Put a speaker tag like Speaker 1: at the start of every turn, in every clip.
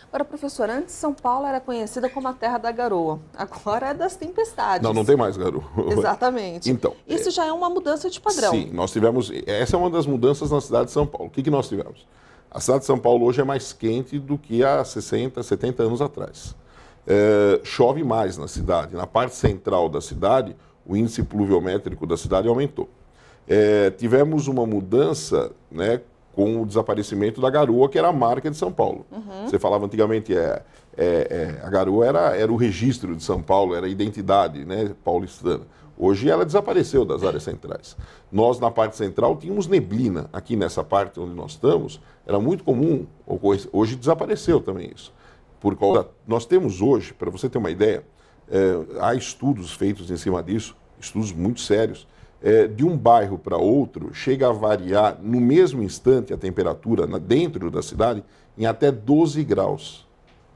Speaker 1: Agora, professor, antes São Paulo era conhecida como a terra da garoa, agora é das tempestades.
Speaker 2: Não tem mais garoa.
Speaker 1: Exatamente.
Speaker 2: Então,
Speaker 1: isso já é uma mudança de padrão.
Speaker 2: Sim, nós tivemos, essa é uma das mudanças na cidade de São Paulo. O que nós tivemos? A cidade de São Paulo hoje é mais quente do que há 60, 70 anos atrás. Chove mais na cidade. Na parte central da cidade, o índice pluviométrico da cidade aumentou. Tivemos uma mudança, né, com o desaparecimento da garoa, que era a marca de São Paulo. Você falava antigamente, a garoa era o registro de São Paulo, era a identidade, né, paulistana. Hoje ela desapareceu das áreas centrais. Nós, na parte central, tínhamos neblina. Aqui nessa parte onde nós estamos, era muito comum. Hoje desapareceu também isso. Nós temos hoje, para você ter uma ideia, há estudos feitos em cima disso, estudos muito sérios, de um bairro para outro, chega a variar no mesmo instante a temperatura dentro da cidade em até 12 graus.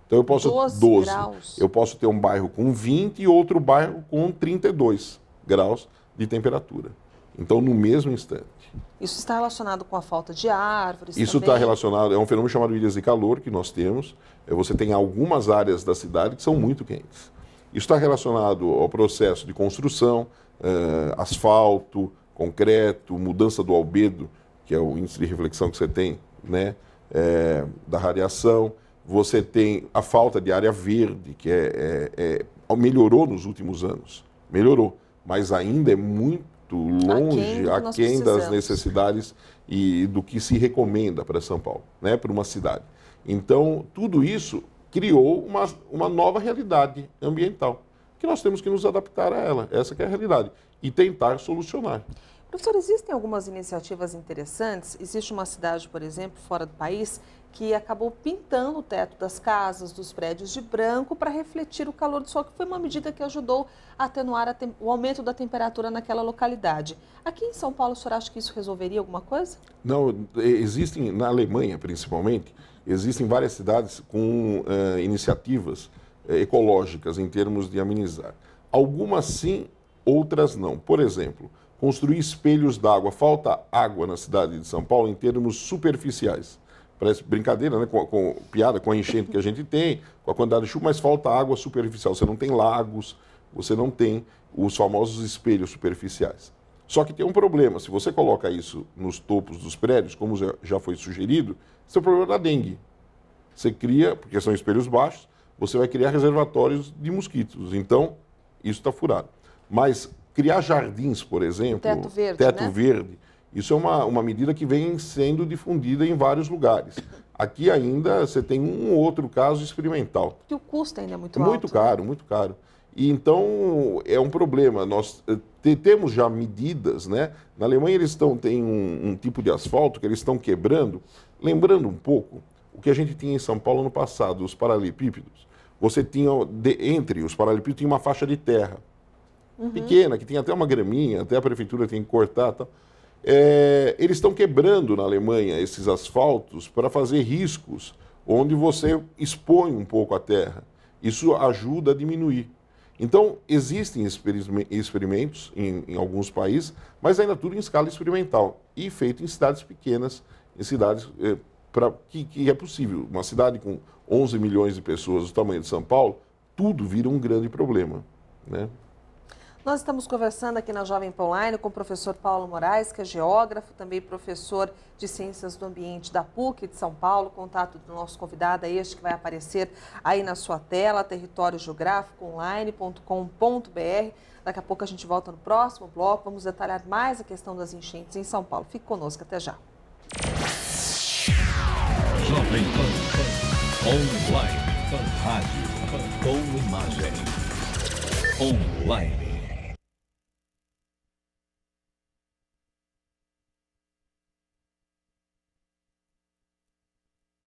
Speaker 2: Então eu posso 12 graus. Eu posso ter um bairro com 20 e outro bairro com 32 graus de temperatura. Então, no mesmo instante.
Speaker 1: Isso está relacionado com a falta de árvores?
Speaker 2: Isso está relacionado, é um fenômeno chamado ilhas de calor que nós temos. Você tem algumas áreas da cidade que são muito quentes. Isso está relacionado ao processo de construção, asfalto, concreto, mudança do albedo, que é o índice de reflexão que você tem, né, da radiação. Você tem a falta de área verde, que melhorou nos últimos anos. Melhorou, mas ainda é muito longe, aquém das necessidades e do que se recomenda para São Paulo, né, para uma cidade. Então, tudo isso criou uma nova realidade ambiental, que nós temos que nos adaptar a ela, essa que é a realidade, e tentar solucionar.
Speaker 1: Professor, existem algumas iniciativas interessantes. Existe uma cidade, por exemplo, fora do país, que acabou pintando o teto das casas, dos prédios de branco para refletir o calor do sol, que foi uma medida que ajudou a atenuar o aumento da temperatura naquela localidade. Aqui em São Paulo, o senhor acha que isso resolveria alguma coisa?
Speaker 2: Não, existem, na Alemanha principalmente, existem várias cidades com iniciativas ecológicas em termos de amenizar. Algumas sim, outras não. Por exemplo, construir espelhos d'água. Falta água na cidade de São Paulo em termos superficiais. Parece brincadeira, né? Piada com a enchente que a gente tem, com a quantidade de chuva, mas falta água superficial. Você não tem lagos, você não tem os famosos espelhos superficiais. Só que tem um problema. Se você coloca isso nos topos dos prédios, como já foi sugerido, esse é o problema da dengue. Você cria, porque são espelhos baixos, você vai criar reservatórios de mosquitos. Então, isso está furado. Mas criar jardins, por exemplo, teto verde, isso é uma medida que vem sendo difundida em vários lugares. Aqui ainda você tem um ou outro caso experimental.
Speaker 1: Porque o custo ainda é muito alto.
Speaker 2: Muito caro, muito caro. E então é um problema. Nós temos já medidas, né? Na Alemanha eles têm um tipo de asfalto que eles estão quebrando, lembrando um pouco o que a gente tinha em São Paulo no passado, os paralelepípedos. Você tinha, entre os paralelepípedos, tinha uma faixa de terra pequena, que tinha até uma graminha, até a prefeitura tem que cortar. Tal. Eles estão quebrando na Alemanha esses asfaltos para fazer riscos onde você expõe um pouco a terra. Isso ajuda a diminuir. Então, existem experimentos em alguns países, mas ainda tudo em escala experimental e feito em cidades pequenas, em cidades que é possível. Uma cidade com 11 milhões de pessoas do tamanho de São Paulo, tudo vira um grande problema, né?
Speaker 1: Nós estamos conversando aqui na Jovem Pan Online com o professor Paulo Moraes, que é geógrafo, também professor de Ciências do Ambiente da PUC de São Paulo. O contato do nosso convidado é este que vai aparecer aí na sua tela, territoriogeográficoonline.com.br. Daqui a pouco a gente volta no próximo bloco, vamos detalhar mais a questão das enchentes em São Paulo. Fique conosco, até já.
Speaker 3: Jovem Pan Online, Pan Rádio, com imagem. Online.